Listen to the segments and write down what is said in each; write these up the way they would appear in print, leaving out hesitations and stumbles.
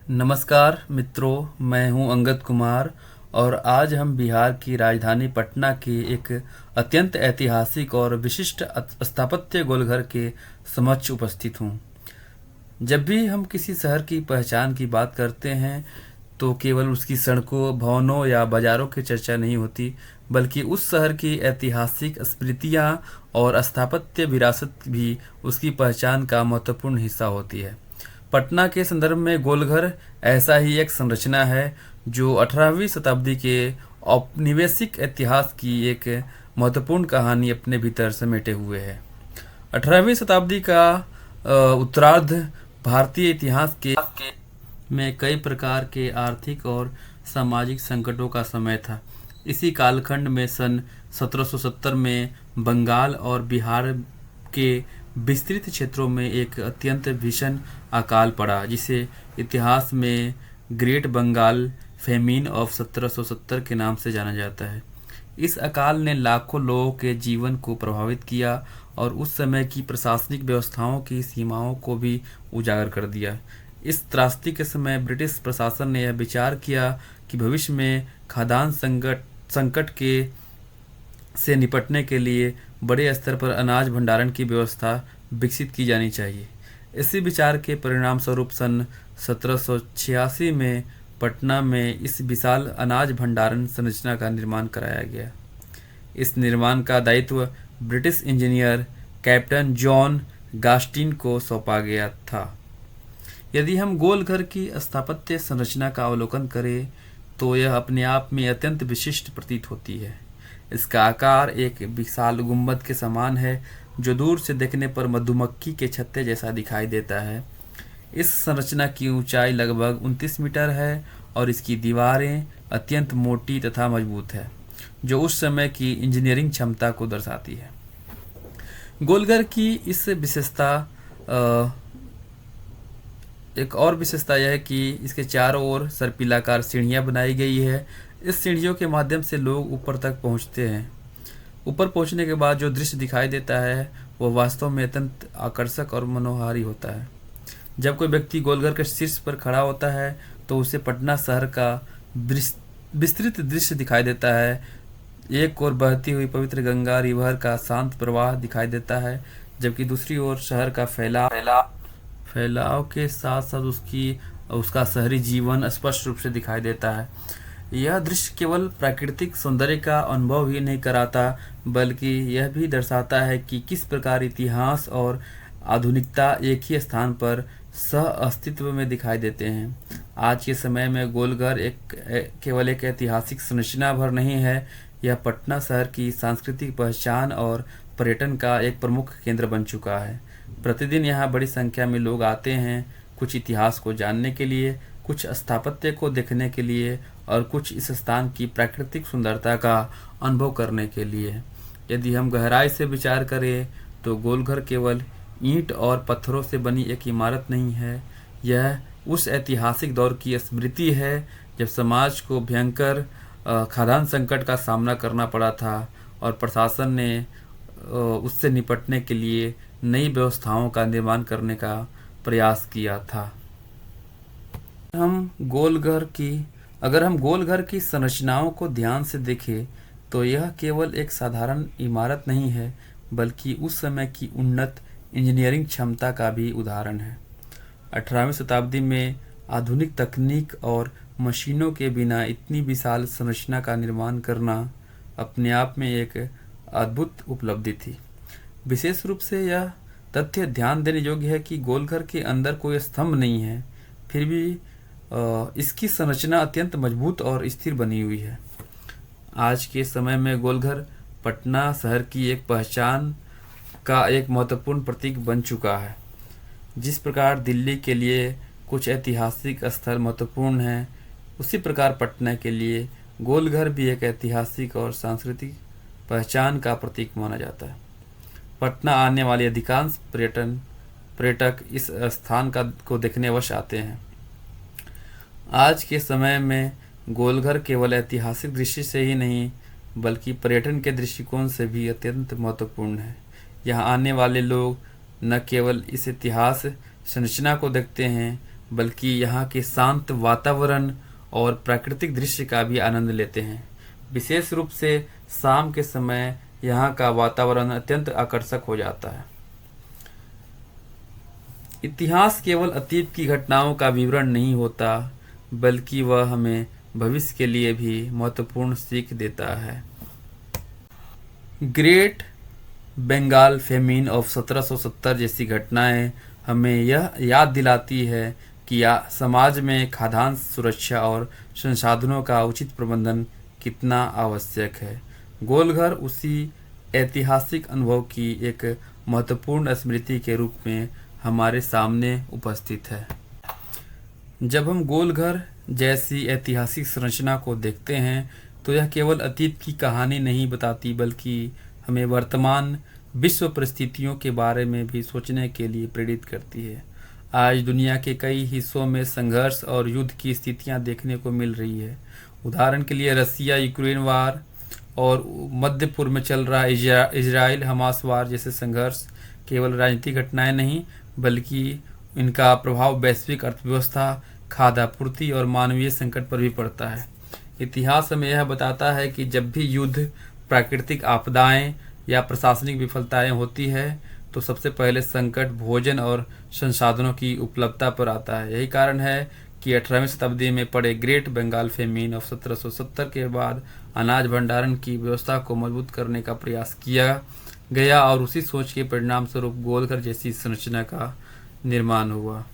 नमस्कार मित्रों, मैं हूं अंगद कुमार और आज हम बिहार की राजधानी पटना के एक अत्यंत ऐतिहासिक और विशिष्ट स्थापत्य गोलघर के समक्ष उपस्थित हूं। जब भी हम किसी शहर की पहचान की बात करते हैं तो केवल उसकी सड़कों, भवनों या बाजारों की चर्चा नहीं होती, बल्कि उस शहर की ऐतिहासिक स्मृतियां और स्थापत्य विरासत भी उसकी पहचान का महत्वपूर्ण हिस्सा होती है। पटना के संदर्भ में गोलघर ऐसा ही एक संरचना है जो 18वीं शताब्दी के औपनिवेशिक इतिहास की एक महत्वपूर्ण कहानी अपने भीतर समेटे हुए है। 18वीं शताब्दी का उत्तरार्ध भारतीय इतिहास के में कई प्रकार के आर्थिक और सामाजिक संकटों का समय था। इसी कालखंड में सन 1770 में बंगाल और बिहार के विस्तृत क्षेत्रों में एक अत्यंत भीषण अकाल पड़ा, जिसे इतिहास में ग्रेट बंगाल फेमिन ऑफ 1770 के नाम से जाना जाता है। इस अकाल ने लाखों लोगों के जीवन को प्रभावित किया और उस समय की प्रशासनिक व्यवस्थाओं की सीमाओं को भी उजागर कर दिया। इस त्रासदी के समय ब्रिटिश प्रशासन ने यह विचार किया कि भविष्य में खाद्यान्न संकट के से निपटने के लिए बड़े स्तर पर अनाज भंडारण की व्यवस्था विकसित की जानी चाहिए। इसी विचार के परिणाम स्वरूप सन 1786 में पटना में इस विशाल अनाज भंडारण संरचना का निर्माण कराया गया। इस निर्माण का दायित्व ब्रिटिश इंजीनियर कैप्टन जॉन गास्टिन को सौंपा गया था। यदि हम गोलघर की स्थापत्य संरचना का अवलोकन करें तो यह अपने आप में अत्यंत विशिष्ट प्रतीत होती है। इसका आकार एक विशाल गुंबद के समान है जो दूर से देखने पर मधुमक्खी के छत्ते जैसा दिखाई देता है। इस संरचना की ऊंचाई लगभग 29 मीटर है और इसकी दीवारें अत्यंत मोटी तथा मजबूत है, जो उस समय की इंजीनियरिंग क्षमता को दर्शाती है। गोलघर की इस विशेषता एक और विशेषता यह है कि इसके चारों ओर सर्पिलाकार सीढ़ियाँ बनाई गई है। इस सीढ़ियों के माध्यम से लोग ऊपर तक पहुँचते हैं। ऊपर पहुँचने के बाद जो दृश्य दिखाई देता है वह वास्तव में अत्यंत आकर्षक और मनोहारी होता है। जब कोई व्यक्ति गोलघर के शीर्ष पर खड़ा होता है तो उसे पटना शहर का विस्तृत दृश्य दिखाई देता है। एक ओर बहती हुई पवित्र गंगा रिवर का शांत प्रवाह दिखाई देता है, जबकि दूसरी ओर शहर का फैलाव के साथ साथ उसका शहरी जीवन स्पष्ट रूप से दिखाई देता है। यह दृश्य केवल प्राकृतिक सौंदर्य का अनुभव ही नहीं कराता, बल्कि यह भी दर्शाता है कि किस प्रकार इतिहास और आधुनिकता एक ही स्थान पर सह अस्तित्व में दिखाई देते हैं। आज के समय में गोलघर केवल एक ऐतिहासिक संरचना भर नहीं है, यह पटना शहर की सांस्कृतिक पहचान और पर्यटन का एक प्रमुख केंद्र बन चुका है। प्रतिदिन यहाँ बड़ी संख्या में लोग आते हैं, कुछ इतिहास को जानने के लिए, कुछ स्थापत्य को देखने के लिए और कुछ इस स्थान की प्राकृतिक सुंदरता का अनुभव करने के लिए। यदि हम गहराई से विचार करें तो गोलघर केवल ईंट और पत्थरों से बनी एक इमारत नहीं है, यह उस ऐतिहासिक दौर की स्मृति है जब समाज को भयंकर खाद्यान्न संकट का सामना करना पड़ा था और प्रशासन ने उससे निपटने के लिए नई व्यवस्थाओं का निर्माण करने का प्रयास किया था। अगर हम गोलघर की संरचनाओं को ध्यान से देखें तो यह केवल एक साधारण इमारत नहीं है, बल्कि उस समय की उन्नत इंजीनियरिंग क्षमता का भी उदाहरण है। 18वीं शताब्दी में आधुनिक तकनीक और मशीनों के बिना इतनी विशाल संरचना का निर्माण करना अपने आप में एक अद्भुत उपलब्धि थी। विशेष रूप से यह तथ्य ध्यान देने योग्य है कि गोलघर के अंदर कोई स्तंभ नहीं है, फिर भी इसकी संरचना अत्यंत मजबूत और स्थिर बनी हुई है। आज के समय में गोलघर पटना शहर की एक पहचान का एक महत्वपूर्ण प्रतीक बन चुका है। जिस प्रकार दिल्ली के लिए कुछ ऐतिहासिक स्थल महत्वपूर्ण हैं, उसी प्रकार पटना के लिए गोलघर भी एक ऐतिहासिक और सांस्कृतिक पहचान का प्रतीक माना जाता है। पटना आने वाले अधिकांश पर्यटक इस स्थान को देखने अवश्य आते हैं। आज के समय में गोलघर केवल ऐतिहासिक दृष्टि से ही नहीं, बल्कि पर्यटन के दृष्टिकोण से भी अत्यंत महत्वपूर्ण है। यहाँ आने वाले लोग न केवल इस इतिहास संरचना को देखते हैं, बल्कि यहाँ के शांत वातावरण और प्राकृतिक दृश्य का भी आनंद लेते हैं। विशेष रूप से शाम के समय यहाँ का वातावरण अत्यंत आकर्षक हो जाता है। इतिहास केवल अतीत की घटनाओं का विवरण नहीं होता, बल्कि वह हमें भविष्य के लिए भी महत्वपूर्ण सीख देता है। ग्रेट बंगाल फेमिन ऑफ 1770 जैसी घटनाएं हमें यह याद दिलाती है कि समाज में खाद्यान्न सुरक्षा और संसाधनों का उचित प्रबंधन कितना आवश्यक है। गोलघर उसी ऐतिहासिक अनुभव की एक महत्वपूर्ण स्मृति के रूप में हमारे सामने उपस्थित है। जब हम गोलघर जैसी ऐतिहासिक संरचना को देखते हैं तो यह केवल अतीत की कहानी नहीं बताती, बल्कि हमें वर्तमान विश्व परिस्थितियों के बारे में भी सोचने के लिए प्रेरित करती है। आज दुनिया के कई हिस्सों में संघर्ष और युद्ध की स्थितियां देखने को मिल रही है। उदाहरण के लिए रसिया यूक्रेन वार और मध्य पूर्व में चल रहा इजराइल हमास वार जैसे संघर्ष केवल राजनीतिक घटनाएं नहीं, बल्कि इनका प्रभाव वैश्विक अर्थव्यवस्था, खाद्य आपूर्ति और मानवीय संकट पर भी पड़ता है। इतिहास हमें यह बताता है कि जब भी युद्ध, प्राकृतिक आपदाएं या प्रशासनिक विफलताएं होती है तो सबसे पहले संकट भोजन और संसाधनों की उपलब्धता पर आता है। यही कारण है कि 18वीं शताब्दी में पड़े ग्रेट बंगाल फेमिन ऑफ 1770 के बाद अनाज भंडारण की व्यवस्था को मजबूत करने का प्रयास किया गया और उसी सोच के परिणाम स्वरूप गोलघर जैसी संरचना का निर्माण हुआ।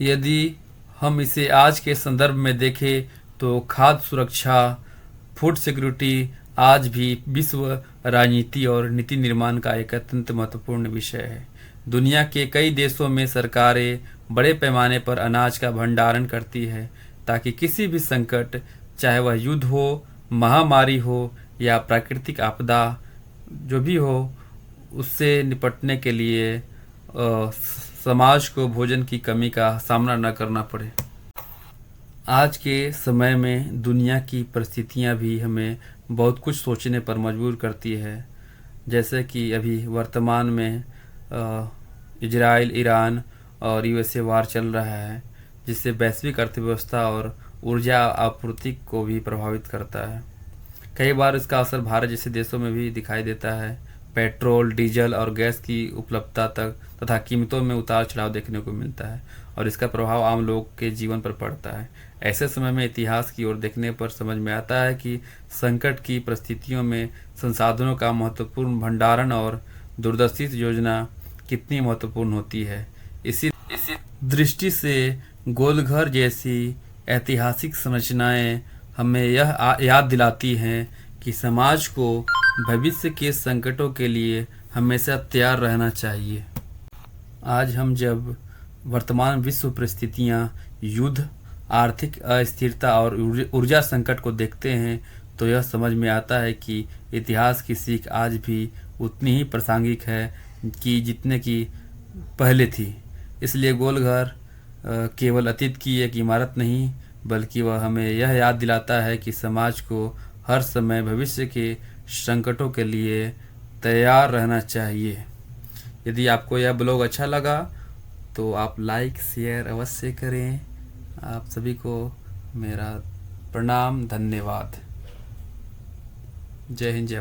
यदि हम इसे आज के संदर्भ में देखें तो खाद्य सुरक्षा, फूड सिक्योरिटी आज भी विश्व राजनीति और नीति निर्माण का एक अत्यंत महत्वपूर्ण विषय है। दुनिया के कई देशों में सरकारें बड़े पैमाने पर अनाज का भंडारण करती है ताकि किसी भी संकट, चाहे वह युद्ध हो, महामारी हो या प्राकृतिक आपदा जो भी हो, उससे निपटने के लिए समाज को भोजन की कमी का सामना न करना पड़े। आज के समय में दुनिया की परिस्थितियां भी हमें बहुत कुछ सोचने पर मजबूर करती है। जैसे कि अभी वर्तमान में इजराइल, ईरान और यूएसए वार चल रहा है, जिससे वैश्विक अर्थव्यवस्था और ऊर्जा आपूर्ति को भी प्रभावित करता है। कई बार इसका असर भारत जैसे देशों में भी दिखाई देता है। पेट्रोल, डीजल और गैस की उपलब्धता तथा कीमतों में उतार चढ़ाव देखने को मिलता है और इसका प्रभाव आम लोग के जीवन पर पड़ता है। ऐसे समय में इतिहास की ओर देखने पर समझ में आता है कि संकट की परिस्थितियों में संसाधनों का महत्वपूर्ण भंडारण और दूरदर्शी योजना कितनी महत्वपूर्ण होती है। इसी दृष्टि से गोलघर जैसी ऐतिहासिक संरचनाएं हमें यह याद दिलाती हैं कि समाज को भविष्य के संकटों के लिए हमेशा तैयार रहना चाहिए। आज हम जब वर्तमान विश्व परिस्थितियां, युद्ध, आर्थिक अस्थिरता और ऊर्जा संकट को देखते हैं तो यह समझ में आता है कि इतिहास की सीख आज भी उतनी ही प्रासंगिक है कि जितने की पहले थी। इसलिए गोलघर केवल अतीत की एक इमारत नहीं, बल्कि वह हमें यह याद दिलाता है कि समाज को हर समय भविष्य के संकटों के लिए तैयार रहना चाहिए। यदि आपको यह ब्लॉग अच्छा लगा तो आप लाइक शेयर अवश्य करें। आप सभी को मेरा प्रणाम, धन्यवाद। जय हिंद, जय